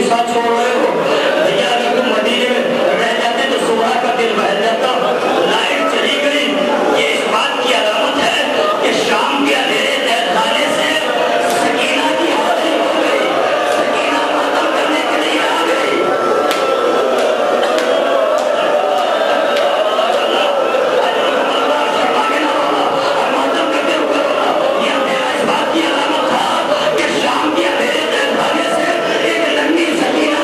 ساتھ چھوڑ رہے ہو بھیا اگر تم مدینے میں رہ جاتے تو صبح کا دن بہل جاتا لائٹ چلی گئی یہ اس بات کی علامت ہے کہ شام کے اندھیرے تحت لانے سے سکینہ کی حاضری ہو گئی سکینہ ماتم کرنے کے لیے آ گئی ماتم کرتے ہوئے یہ اندھیرا اس بات کی علامت تھا کہ شام کے اندھیرے تحت لانے سے ایک لمبی سکینہ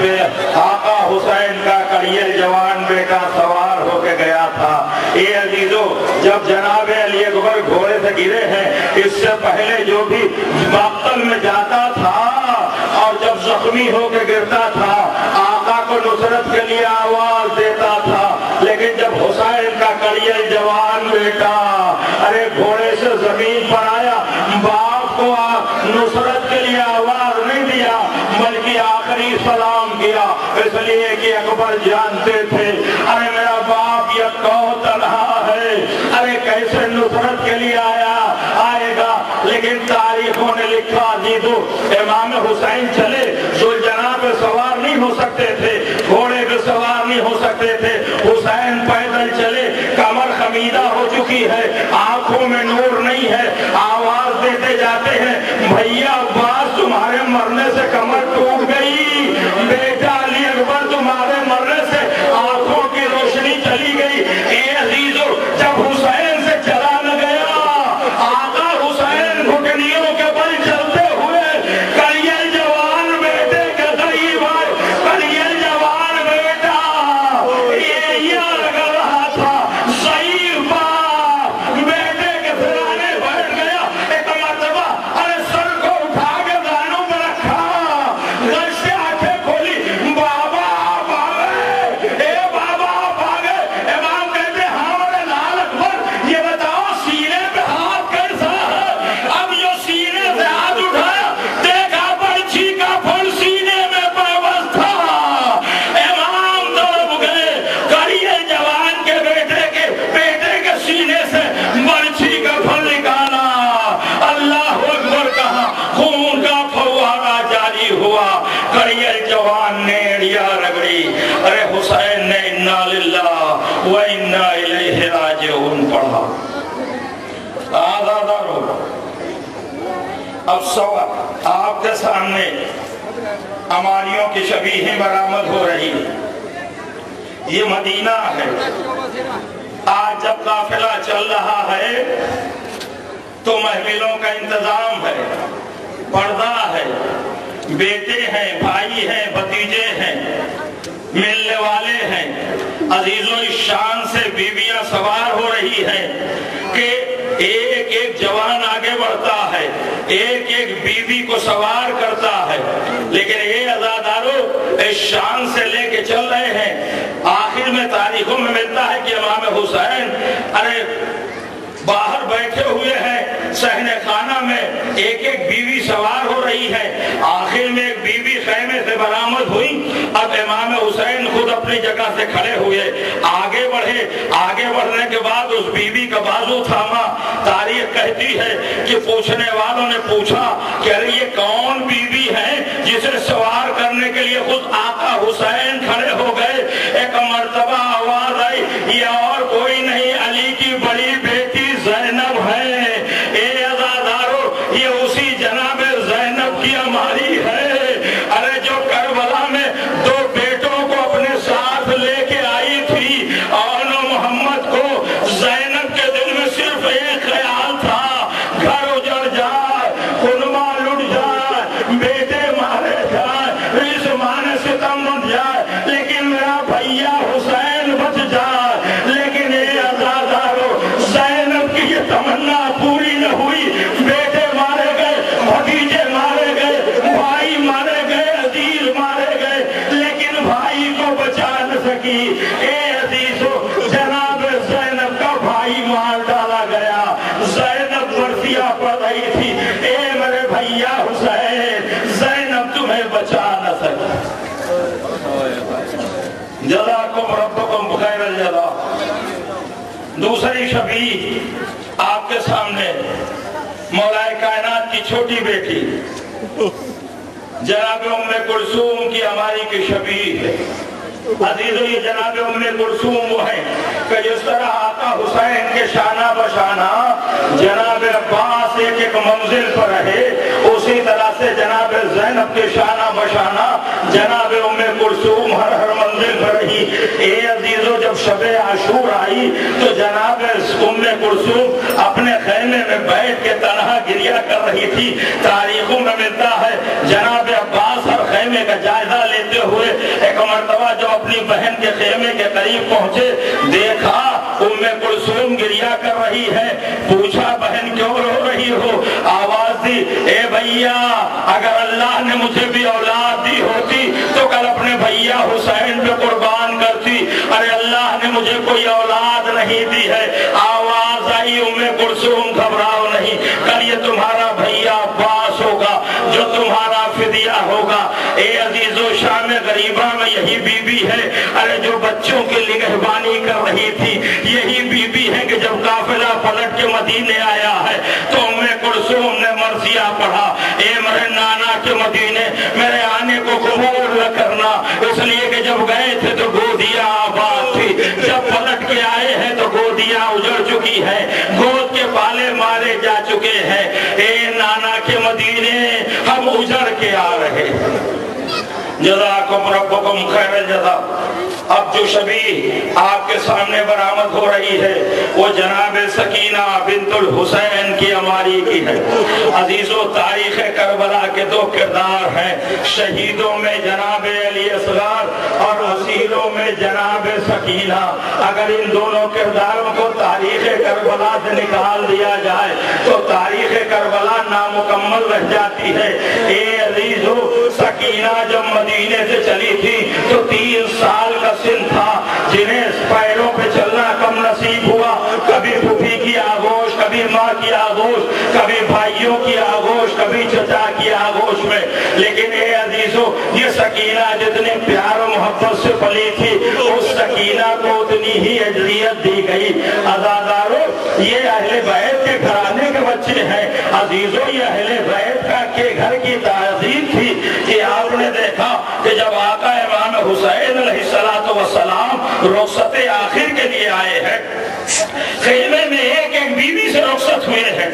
پہ آقا حسین کا کڑیل جوان بیٹا سوار ہو کے گیا تھا۔ اے عزیزو، جب جناب علی اکبر گھوڑے سے گرے ہیں، اس سے پہلے جو بھی مقتل میں جاتا تھا اور جب زخمی ہو کے گرتا تھا، آقا کو نصرت کے لیے آواز دیتا تھا، لیکن جب حسین کا کڑیل جوان بیٹا ارے گھوڑے سے زمین پر آیا، باپ کو نصرت کے لیے آواز نہیں دیا بلکہ آخری سلام کیا، اس لیے کہ اکبر جانتے تھے ارے میرا باپ یہ تنہا ہے، ارے کیسے نصرت کے لیے آئے گا۔ لیکن تاریخوں نے لکھا عزیزو، امام حسین چلے، ذوالجناح پہ سوار نہیں ہو سکتے تھے، گھوڑے پہ سوار نہیں ہو سکتے تھے، حسین پیدل چلے، کمر خمیدہ ہو چکی ہے، آنکھوں میں نور نہیں ہے، آواز دیتے جاتے ہیں بھیا عباس تمہارے مرنے سے کمر ٹوٹ گئی، بیٹا علی اکبر تمہارے مرنے سے آنکھوں کی روشنی چلی گئی۔ اے عزیزو، جب حسین سے چلا نہ گیا، آقا حسین گھٹنیوں کے بل چلتے ہوئے کڑیل جوان بیٹے کے قریب آئے، کڑیل جوان بیٹا یہ لگ رہا تھا ضعیف باپ بیٹے کے سرانے بیٹھ گیا، ایک مرتبہ ارے سر کو اٹھا کے دانوں پر رکھا، گھر سے آنکھیں کھولی، بابا بھاگے، اے بابا بھاگے۔ امام کہتے ہاں میرے لال اکبر یہ بتاؤ سینے پہ ہاتھ کیسا ہے؟ اب جو سینے سے ہاتھ اٹھایا دیکھا برچھی کا پھول سینے میں پیوست تھا۔ امام تڑپ گئے، کڑیل جوان کے بیٹے کے سینے سے برچھی کا پھول نکالا، اللہ اکبر کہا، خون کا فوارہ جاری ہوا، کڑیل جوان نے ایڑیا رگڑی، ارے حسین نے انا للہ و انا الیہ راجعون پڑھا۔ آزادارو، اب سوال آپ کے سامنے اماریوں کی شبیہیں برآمد ہو رہی ہے، یہ مدینہ ہے، آج جب قافلہ چل رہا ہے تو محفلوں کا انتظام ہے، پردہ ہے، بیٹے ہیں، بھائی ہیں، بھتیجے ہیں، ملنے والے ہیں، عزیزوں اس شان سے بیویاں سوار ہو رہی ہیں کہ ایک ایک جوان آگے بڑھتا ہے، ایک ایک بیوی کو سوار کرتا ہے، لیکن یہ عزادارو اس شان سے لے کے چل رہے ہیں۔ آخر میں تاریخوں میں ملتا ہے کہ امام حسین ارے باہر بیٹھے ہوئے ہیں صحن خانہ میں، ایک ایک بیوی سوار ہو رہی ہے، آخر میں ایک بیوی خیمے سے برآمد ہوئی، اب امام حسین خود اپنی جگہ سے کھڑے ہوئے، آگے بڑھے، آگے بڑھنے کے بعد اس بیوی کا بازو تھاما۔ تاریخ کہتی ہے کہ پوچھنے والوں نے پوچھا کہ ارے یہ کون بیوی ہے جسے سوار کرنے کے لیے خود آقا حسین کھڑے ہو گئے؟ ایک مرتبہ آواز آئی، یہ اور کوئی نہیں علی کی بڑی بیٹی زینب ہے۔ اے عزادارو، یہ اسی جناب زینب کی اماری ہے، ارے جو کربلا میں دو بیٹوں کو اپنے ساتھ لے کے آئی تھی، اور محمد کو زینب کے دل میں صرف ایک خیال تھا، گھر اجڑ جائے، خنما لٹ جائے، بیٹے مارے جائے، اس مانے ستم مٹ جائے، لیکن میرا بھیا حسین بچ جائے۔ لیکن اے عزادارو، زینب کی یہ تمنا پوری نہ ہوئی، بیٹے مارے گئے، بھتیجے مارے گئے، بھائی مارے گئے، عزیز مارے گئے، لیکن بھائی کو بچا نہ سکی۔ اے عزیزو، جناب زینب کا بھائی مار ڈالا گیا، زینب مرثیہ پڑ رہی تھی، اے میرے بھیا حسین، زینب تمہیں بچا نہ سکی۔ جزاکم ربکم بخیر الجزا۔ دوسری شبیہ آپ کے سامنے مولا کائنات کی چھوٹی بیٹی جناب ام کلثوم کی اماری کی شبیہ ہے۔ عزیزو، یہ جناب ام کلثوم وہ ہیں کہ جس طرح آقا حسین کے شانہ بشانہ جناب عباس ایک ایک منزل پر رہے، اسی طرح سے جناب زینب کے شانہ بشانہ جناب ام کلثوم ہر ہر منزل پر رہی۔ اے عزیزو، جب شب عاشور آئی تو جناب ام کلثوم اپنے خیمے میں بیٹھ کے تنہا گریہ کر رہی تھی۔ تاریخوں میں ملتا ہے جناب عباس ہر خیمے کا جائزہ لیتے ہوئے ایک مرتبہ جو اپنی بہن کے خیمے کے قریب پہنچے، دیکھا ام کلثوم گریا کر رہی ہے، پوچھا بہن کیوں رو رہی ہو؟ آواز دی، اے بھیا اگر اللہ نے مجھے بھی اولاد دی ہوتی تو کل اپنے بھیا حسین پہ قربان کرتی، ارے اللہ نے مجھے کوئی اولاد نہیں دی ہے۔ آواز آئی، ام کلثوم گھبراؤ نہیں، کل یہ تمہارا بھیا عباس ہوگا جو تمہارا فدیہ ہوگا۔ اے عزیزو، شام غریبہ میں یہی بی بی ہے، ارے جو بچوں کی نگہبانی کر رہی تھی، یہی بی بی ہے کہ جب قافلہ پلٹ کے مدینے آیا ہے تو ام کلثوم نے مرثیہ پڑھا، اے میرے نانا کے مدینے میرے آنے کو قبول نہ کرنا، اس لیے کہ جب گئے تھے تو گودیاں آباد تھی، جب پلٹ کے آئے ہیں تو گودیاں اجڑ چکی ہے، گود کے بالے مارے جا چکے ہیں، اے نانا کے مدینے ہم اجڑ کے آ رہے۔ جزاکم ربکم خیر الجزا۔ اب جو شبیہ آپ کے سامنے برآمد ہو رہی ہے وہ جناب سکینہ بنت الحسین کی عماری کی ہے۔ عزیزو، تاریخ کربلا کے دو کردار ہیں، شہیدوں میں جناب علی اصغر اور اسیروں میں جناب سکینہ۔ اگر ان دونوں کرداروں کو تاریخ کربلا سے نکال دیا جائے تو تاریخ کربلا نامکمل رہ جاتی ہے۔ اے عزیزو، سکینہ جب مدینے سے چلی تھی تو 3 سال کا سن تھا، جنہیں پیروں پہ چلنا کم نصیب ہوا، کبھی پھوپھی کی آغوش، کبھی ماں کی آغوش، کبھی بھائیوں کی آغوش، کبھی چچا کی آغوش میں۔ لیکن اے عزیزو، یہ سکینہ جتنے پیار و محبت سے پلی تھی، اس سکینہ کو اتنی ہی اجریت دی گئی۔ عزادارو، یہ اہل بیت کے گھرانے کے بچے ہیں۔ عزیزو، یہ اہل بیت کا کے گھر کی تعظیم تھی کہ آپ نے دیکھا کہ جب آقا امام حسین علیہ السلام رخصت آخر کے لیے آئے ہیں، خیمے میں ایک ایک بیوی سے رخصت ہوئے ہیں،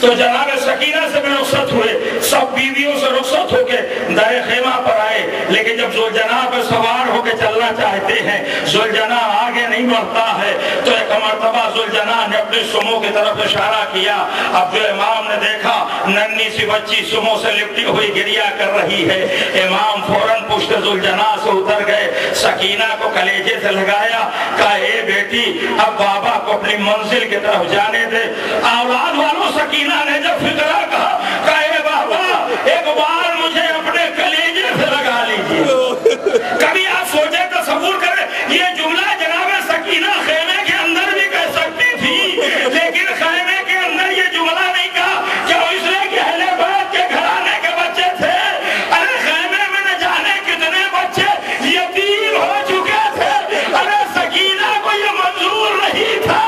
تو جناب سکینہ سے بھی رخصت ہوئے، سب بیویوں سے رخصت ہو کے در خیمہ پر آئے۔ لیکن جب ذوالجناح پہ سوار ہو کے چلنا چاہتے ہیں، ذوالجناح آگے نہیں بڑھتا ہے، تو ایک مرتبہ ذوالجناح نے اپنی سمو کی طرف اشارہ کیا۔ اب جو امام نے دیکھا ننھی سی بچی سمو سے لپٹی ہوئی گریا کر رہی ہے، امام فوراً پشت ذوالجناح سے اتر گئے، سکینہ کو کلیجے سے لگایا، کہا اے بیٹی اب بابا کو اپنی منزل کی طرف جانے دے۔ اولاد والوں، سکینہ نے جب فکرہ کہا اے بابا ایک بار مجھے اپنے کلیجے سے لگا لیجیے۔ کبھی آپ سوچے، تصور کریں، یہ جملہ جناب سکینہ خیمے کے اندر بھی کہہ سکتی تھی، لیکن خیمے کے اندر یہ جملہ نہیں کہا، کیوں؟ اس لیے کہ اہل بیت کے گھرانے کے بچے تھے۔ ارے خیمے میں نہ جانے کتنے بچے یتیم ہو چکے تھے، ارے سکینہ کو یہ منظور نہیں تھا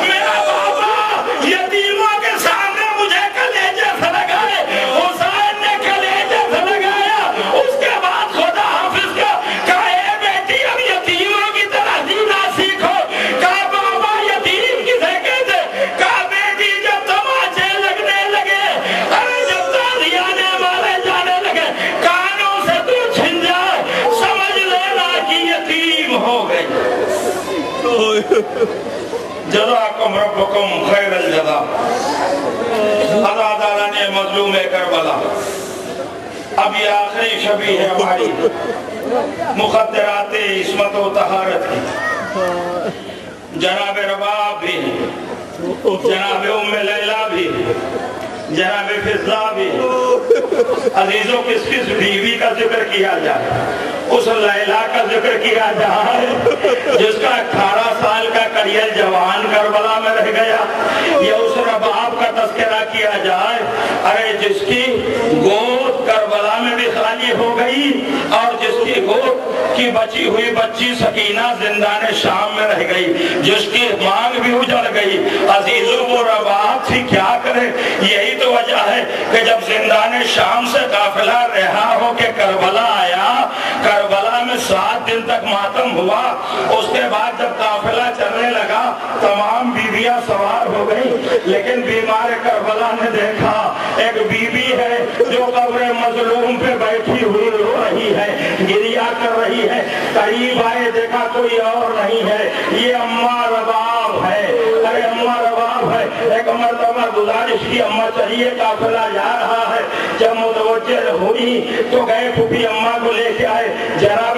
میرا بابا یتیموں کے سامنے مجھے کلیجے سے لگائے۔ حسین نے کلیجے سے لگایا، اس کے بعد خدا حافظ کا کہا اے بیٹی اب یتیموں کی طرح جینا سیکھو۔ کہا بابا یتیم کسے کہتے؟ کہا بیٹی جب تماچے لگنے لگے، ارے جب تازیانے مارے جانے لگے، کانوں سے تو چھن جائے، سمجھ لینا کہ یتیم ہو گئی۔ جزاکم ربکم خیر الجزا۔ اللہ تعالیٰ نے مظلوم کربلا، اب یہ آخری شبیہ ہے ہماری مخدرات عصمت و طہارت کی۔ جناب رباب بھی، جناب ام لیلہ بھی، جناب فضہ بھی۔ عزیزوں، کس کس بیوی کا ذکر کیا جائے؟ اس لیلہ کا ذکر کیا جائے جس کا 18 سال کا کریل جوان کربلا میں رہ گیا، یا اس رباب کا تذکرہ کیا جائے، ارے جس کی گود کربلا میں بھی خالی ہو گئی اور جس کی گود کی بچی ہوئی بچی سکینہ زندان شام میں رہ گئی، جس کی مانگ بھی اجڑ گئی۔ عزیزوں، وہ رباب تھی، کیا کرے؟ یہی تو وجہ ہے کہ جب زندان شام سے قافلہ رہا ہو کے کربلا آیا، کربلا میں 7 دن تک ماتم ہوا، اس کے بعد جب قافلہ چلنے لگا تمام بیویاں سوار ہو گئی، لیکن بیمار کربلا نے دیکھا ایک بیوی ہے جو قبر مظلوم پہ بیٹھی ہوئی رو رہی ہے، گریا کر رہی ہے۔ قریب آئے، دیکھا کوئی اور نہیں ہے، یہ اماں رباب ہے۔ ارے اماں رباب ہے۔ ایک مرتبہ گزارش کی، اماں چلیے قافلہ جا رہا ہے۔ جب متوجہ ہوئی تو گئے پھوپھی اماں کو لے کے آئے، جناب